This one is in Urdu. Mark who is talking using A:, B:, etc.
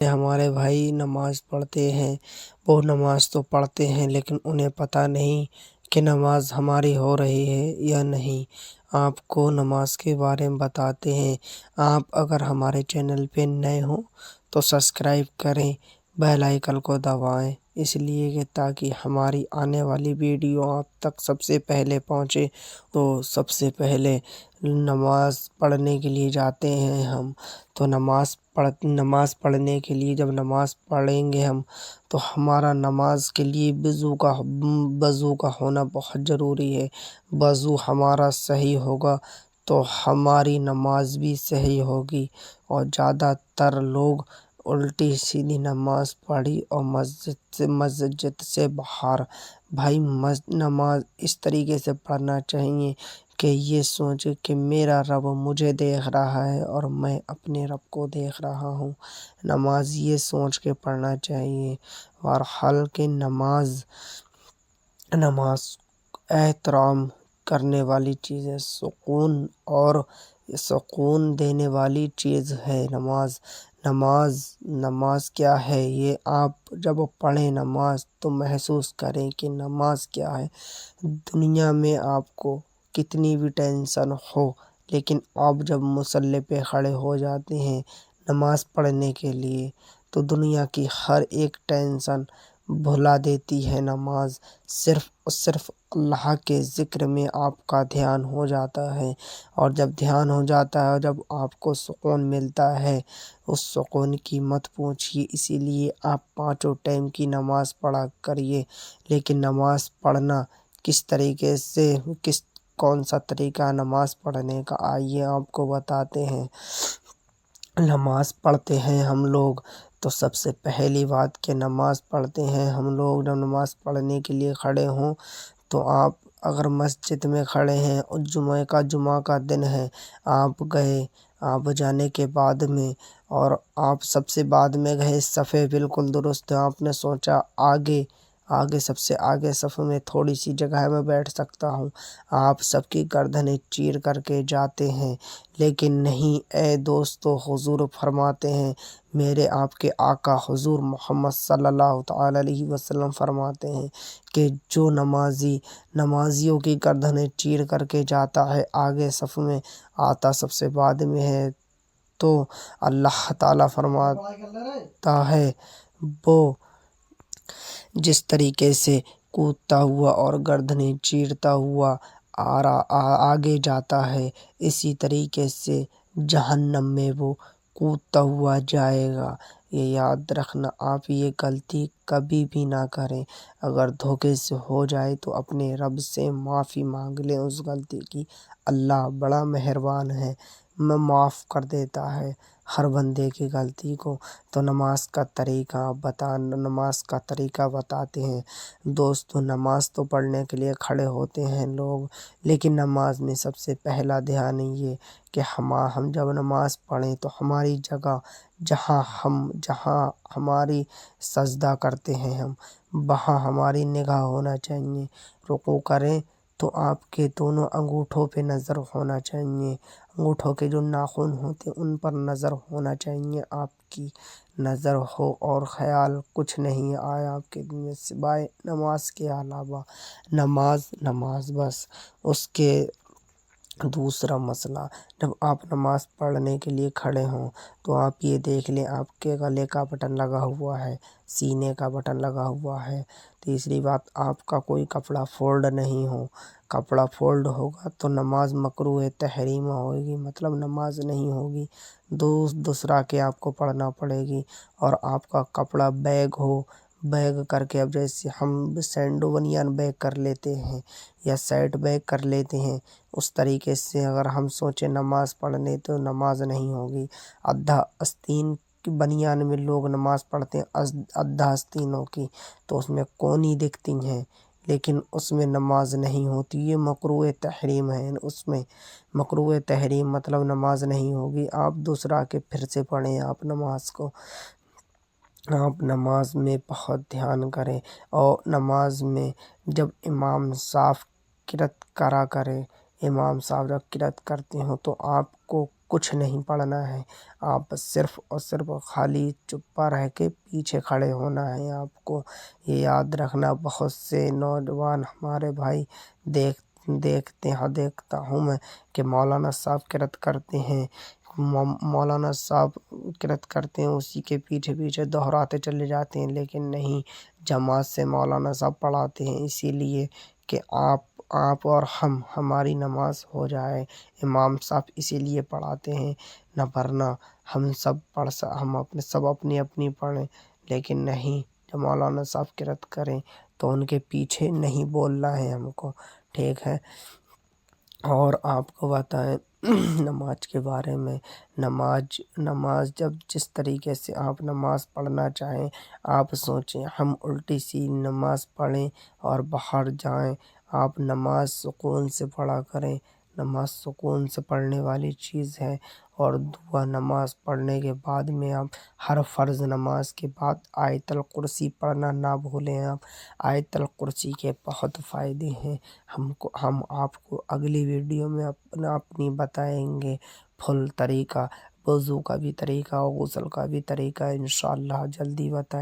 A: ہمارے بھائی نماز پڑھتے ہیں، وہ نماز تو پڑھتے ہیں لیکن انہیں پتہ نہیں کہ نماز ہماری ہو رہی ہے یا نہیں۔ آپ کو نماز کے بارے میں بتاتے ہیں۔ آپ اگر ہمارے چینل پہ نئے ہوں تو سبسکرائب کریں، بیل آئیکن کو دبائیں، اس لیے کہ تاکہ ہماری آنے والی ویڈیو آپ تک سب سے پہلے پہنچے۔ تو سب سے پہلے نماز پڑھنے کے لیے جاتے ہیں ہم، تو نماز پڑھنے کے لیے جب نماز پڑھیں گے ہم تو ہمارا نماز کے لیے وضو کا ہونا بہت ضروری ہے۔ وضو ہمارا صحیح ہوگا تو ہماری نماز بھی صحیح ہوگی۔ اور زیادہ تر لوگ الٹی سیدھی نماز پڑھی اور مسجد سے باہر۔ بھائی نماز اس طریقے سے پڑھنا چاہیے کہ یہ سوچے کہ میرا رب مجھے دیکھ رہا ہے اور میں اپنے رب کو دیکھ رہا ہوں۔ نماز یہ سوچ کے پڑھنا چاہیے۔ اور حالانکہ نماز احترام کرنے والی چیز ہے، سکون دینے والی چیز ہے نماز کیا ہے؟ یہ آپ جب پڑھیں نماز تو محسوس کریں کہ نماز کیا ہے۔ دنیا میں آپ کو کتنی بھی ٹینشن ہو لیکن آپ جب مصلی پہ کھڑے ہو جاتے ہیں نماز پڑھنے کے لیے تو دنیا کی ہر ایک ٹینشن بھلا دیتی ہے نماز۔ صرف اللہ کے ذکر میں آپ کا دھیان ہو جاتا ہے، اور جب دھیان ہو جاتا ہے اور جب آپ کو سکون ملتا ہے، اس سکون کی مت پوچھیے۔ اسی لیے آپ 5 ٹائم کی نماز پڑھا کریے۔ لیکن نماز پڑھنا کس طریقے سے، کون سا طریقہ نماز پڑھنے کا، آئیے آپ کو بتاتے ہیں۔ نماز پڑھتے ہیں ہم لوگ تو سب سے پہلی بات کہ نماز پڑھتے ہیں ہم لوگ جب نماز پڑھنے کے لیے کھڑے ہوں تو آپ اگر مسجد میں کھڑے ہیں اور جمعہ کا دن ہے، آپ گئے، آپ جانے کے بعد میں اور آپ سب سے بعد میں گئے، صفیں بالکل درست ہے، آپ نے سوچا آگے سب سے آگے صف میں تھوڑی سی جگہ میں بیٹھ سکتا ہوں، آپ سب کی گردنیں چیر کر کے جاتے ہیں۔ لیکن نہیں اے دوستو، حضور فرماتے ہیں، میرے آپ کے آقا حضور محمد صلی اللہ تعالی علیہ وسلم فرماتے ہیں کہ جو نمازیوں کی گردنیں چیر کر کے جاتا ہے، آگے صف میں آتا سب سے بعد میں ہے، تو اللہ تعالیٰ فرماتا ہے وہ جس طریقے سے کودتا ہوا اور گردنیں چیرتا ہوا آگے جاتا ہے، اسی طریقے سے جہنم میں وہ کودتا ہوا جائے گا۔ یہ یاد رکھنا، آپ یہ غلطی کبھی بھی نہ کریں۔ اگر دھوکے سے ہو جائے تو اپنے رب سے معافی مانگ لیں اس غلطی کی۔ اللہ بڑا مہربان ہے، معاف کر دیتا ہے ہر بندے کی غلطی کو۔ تو نماز کا طریقہ بتاتے ہیں دوستو۔ نماز تو پڑھنے کے لیے کھڑے ہوتے ہیں لوگ، لیکن نماز میں سب سے پہلا دھیان یہ کہ ہم جب نماز پڑھیں تو ہماری جگہ جہاں ہماری سجدہ کرتے ہیں ہم، وہاں ہماری نگاہ ہونا چاہیے۔ رکوع کریں تو آپ کے دونوں انگوٹھوں پہ نظر ہونا چاہیے، انگوٹھوں کے جو ناخن ہوتے ہیں ان پر نظر ہونا چاہیے، آپ کی نظر ہو اور خیال کچھ نہیں آئے آپ کے دل میں سوائے نماز کے علاوہ۔ نماز بس۔ اس کے دوسرا مسئلہ، جب آپ نماز پڑھنے کے لیے کھڑے ہوں تو آپ یہ دیکھ لیں آپ کے گلے کا بٹن لگا ہوا ہے، سینے کا بٹن لگا ہوا ہے۔ تیسری بات، آپ کا کوئی کپڑا فولڈ نہیں ہو۔ کپڑا فولڈ ہوگا تو نماز مکروہ تحریمہ ہوگی، مطلب نماز نہیں ہوگی، دوسرا کے آپ کو پڑھنا پڑے گی۔ اور آپ کا کپڑا بیگ کر کے، اب جیسے ہم سینڈو بنیان بیگ کر لیتے ہیں یا سیٹ بیگ کر لیتے ہیں، اس طریقے سے اگر ہم سوچیں نماز پڑھنے تو نماز نہیں ہوگی۔ آدھا آستین کی بنیان میں لوگ نماز پڑھتے ہیں، آدھا آستینوں کی، تو اس میں کونی دکھتی ہیں لیکن اس میں نماز نہیں ہوتی، یہ مکروہ تحریم ہے۔ اس میں مکروہ تحریم مطلب نماز نہیں ہوگی۔ آپ دوسرا کے پھر سے پڑھیں آپ نماز کو۔ آپ نماز میں بہت دھیان کریں، اور نماز میں جب امام صاف قرات کرا کرے، امام صاحب جب قرأت کرتے ہوں تو آپ کو کچھ نہیں پڑھنا ہے، آپ صرف اور صرف خالی چپا رہ کے پیچھے کھڑے ہونا ہے۔ آپ کو یہ یاد رکھنا، بہت سے نوجوان ہمارے بھائی دیکھتا ہوں میں کہ مولانا صاحب قرأت کرتے ہیں، مولانا صاحب قرأت کرتے ہیں، اسی کے پیچھے پیچھے دہراتے چلے جاتے ہیں، لیکن نہیں، جماعت سے مولانا صاحب پڑھاتے ہیں اسی لیے کہ آپ اور ہماری نماز ہو جائے۔ امام صاحب اسی لیے پڑھاتے ہیں، نہ ورنہ ہم سب اپنی پڑھیں، لیکن نہیں، جب مولانا صاحب قرأت کریں تو ان کے پیچھے نہیں بولنا ہے ہم کو، ٹھیک ہے۔ اور آپ کو بتائیں نماز کے بارے میں، نماز جب جس طریقے سے آپ نماز پڑھنا چاہیں، آپ سوچیں ہم الٹی سیدھی نماز پڑھیں اور باہر جائیں، آپ نماز سکون سے پڑھا کریں، نماز سکون سے پڑھنے والی چیز ہے۔ اور دعا نماز پڑھنے کے بعد میں آپ ہر فرض نماز کے بعد آیت الکرسی پڑھنا نہ بھولیں۔ آپ آیت الکرسی کے بہت فائدے ہیں، ہم آپ کو اگلی ویڈیو میں اپنی بتائیں گے فل طریقہ، وضو کا بھی طریقہ، غسل کا بھی طریقہ، انشاءاللہ جلدی بتائیں۔